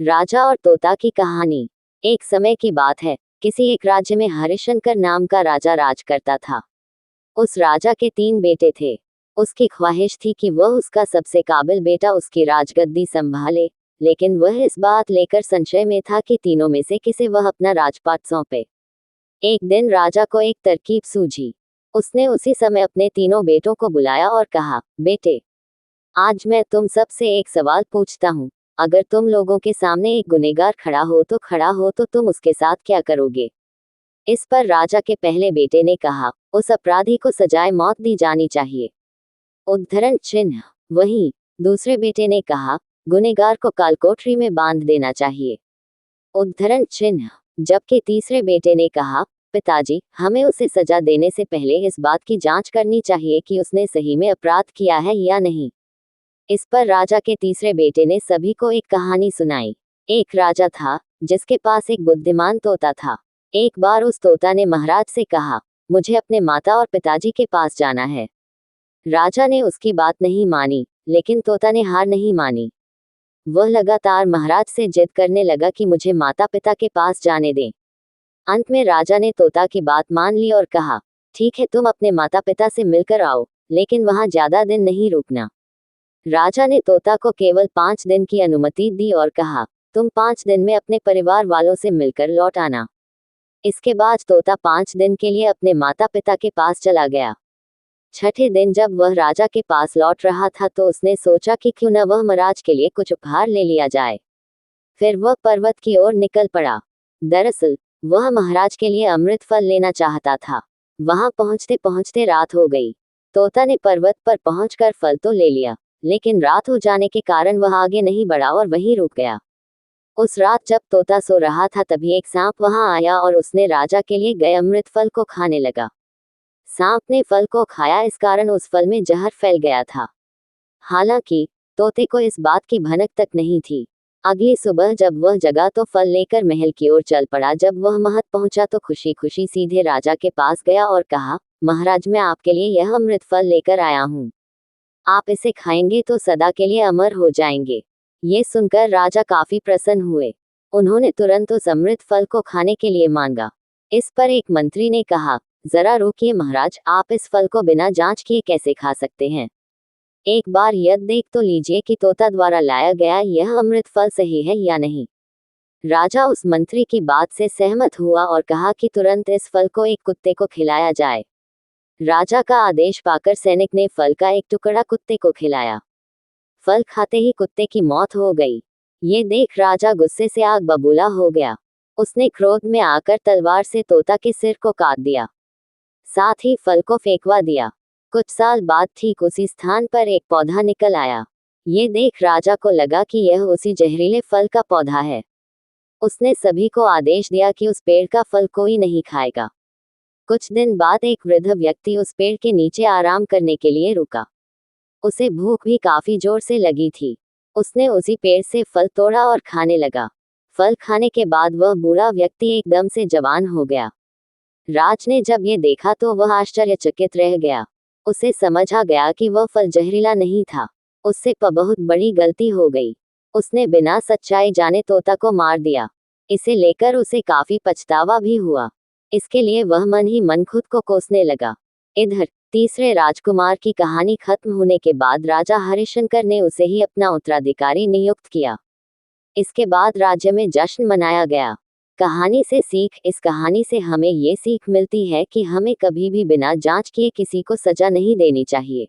राजा और तोता की कहानी। एक समय की बात है, किसी एक राज्य में हरिशंकर नाम का राजा राज करता था। उस राजा के 3 बेटे थे। उसकी ख्वाहिश थी कि वह उसका सबसे काबिल बेटा उसकी राजगद्दी संभाले, लेकिन वह इस बात लेकर संशय में था कि तीनों में से किसे वह अपना राजपाट सौंपे। एक दिन राजा को एक तरकीब सूझी। उसने उसी समय अपने तीनों बेटों को बुलाया और कहा, बेटे, आज मैं तुम सबसे एक सवाल पूछता हूँ। अगर तुम लोगों के सामने एक गुनहगार खड़ा हो तो तुम उसके साथ क्या करोगे? इस पर राजा के पहले बेटे ने कहा, उस अपराधी को सजाए मौत दी जानी चाहिए। उद्धरण चिन्ह। वहीं दूसरे बेटे ने कहा, गुनहगार को कालकोठरी में बांध देना चाहिए। उद्धरण चिन्ह। जबकि तीसरे बेटे ने कहा, पिताजी, हमें उसे सजा देने से पहले इस बात की जांच करनी चाहिए कि उसने सही में अपराध किया है या नहीं। इस पर राजा के तीसरे बेटे ने सभी को एक कहानी सुनाई। एक राजा था जिसके पास एक बुद्धिमान तोता था। एक बार उस तोता ने महाराज से कहा, मुझे अपने माता और पिताजी के पास जाना है। राजा ने उसकी बात नहीं मानी, लेकिन तोता ने हार नहीं मानी। वह लगातार महाराज से जिद करने लगा कि मुझे माता पिता के पास जाने दें। अंत में राजा ने तोता की बात मान ली और कहा, ठीक है, तुम अपने माता पिता से मिलकर आओ, लेकिन वहां ज्यादा दिन नहीं रुकना। राजा ने तोता को केवल 5 दिन की अनुमति दी और कहा, तुम 5 दिन में अपने परिवार वालों से मिलकर लौट आना। इसके बाद तोता 5 दिन के लिए अपने माता पिता के पास चला गया। छठे दिन जब वह राजा के पास लौट रहा था तो उसने सोचा कि क्यों न वह महाराज के लिए कुछ उपहार ले लिया जाए। फिर वह पर्वत की ओर निकल पड़ा। दरअसल वह महाराज के लिए अमृत फल लेना चाहता था। वहां पहुंचते पहुंचते रात हो गई। तोता ने पर्वत पर पहुंचकर फल तो ले लिया, लेकिन रात हो जाने के कारण वह आगे नहीं बढ़ा और वहीं रुक गया। उस रात जब तोता सो रहा था तभी एक सांप वहां आया और उसने राजा के लिए गए अमृत फल को खाने लगा। सांप ने फल को खाया, इस कारण उस फल में जहर फैल गया था। हालांकि तोते को इस बात की भनक तक नहीं थी। अगली सुबह जब वह जगा तो फल लेकर महल की ओर चल पड़ा। जब वह महल पहुंचा तो खुशी खुशी सीधे राजा के पास गया और कहा, महाराज, मैं आपके लिए यह अमृत फल लेकर आया हूँ। आप इसे खाएंगे तो सदा के लिए अमर हो जाएंगे। ये सुनकर राजा काफी प्रसन्न हुए। उन्होंने तुरंत उस अमृत फल को खाने के लिए मांगा। इस पर एक मंत्री ने कहा, जरा रोकिए महाराज, आप इस फल को बिना जांच किए कैसे खा सकते हैं? एक बार यह देख तो लीजिए कि तोता द्वारा लाया गया यह अमृत फल सही है या नहीं। राजा उस मंत्री की बात से सहमत हुआ और कहा कि तुरंत इस फल को एक कुत्ते को खिलाया जाए। राजा का आदेश पाकर सैनिक ने फल का एक टुकड़ा कुत्ते को खिलाया। फल खाते ही कुत्ते की मौत हो गई। ये देख राजा गुस्से से आग बबूला हो गया। उसने क्रोध में आकर तलवार से तोता के सिर को काट दिया, साथ ही फल को फेंकवा दिया। कुछ साल बाद ठीक उसी स्थान पर एक पौधा निकल आया। ये देख राजा को लगा कि यह उसी जहरीले फल का पौधा है। उसने सभी को आदेश दिया कि उस पेड़ का फल कोई नहीं खाएगा। कुछ दिन बाद एक वृद्ध व्यक्ति उस पेड़ के नीचे आराम करने के लिए रुका। उसे भूख भी काफी जोर से लगी थी। उसने उसी पेड़ से फल तोड़ा और खाने लगा। फल खाने के बाद वह बूढ़ा व्यक्ति एकदम से जवान हो गया। राज ने जब ये देखा तो वह आश्चर्यचकित रह गया। उसे समझ आ गया कि वह फल जहरीला नहीं था। उससे बहुत बड़ी गलती हो गई। उसने बिना सच्चाई जाने तोता को मार दिया। इसे लेकर उसे काफी पछतावा भी हुआ। इसके लिए वह मन ही मन खुद को कोसने लगा। इधर तीसरे राजकुमार की कहानी खत्म होने के बाद राजा हरिशंकर ने उसे ही अपना उत्तराधिकारी नियुक्त किया। इसके बाद राज्य में जश्न मनाया गया। कहानी से सीख। इस कहानी से हमें ये सीख मिलती है कि हमें कभी भी बिना जांच किए किसी को सजा नहीं देनी चाहिए।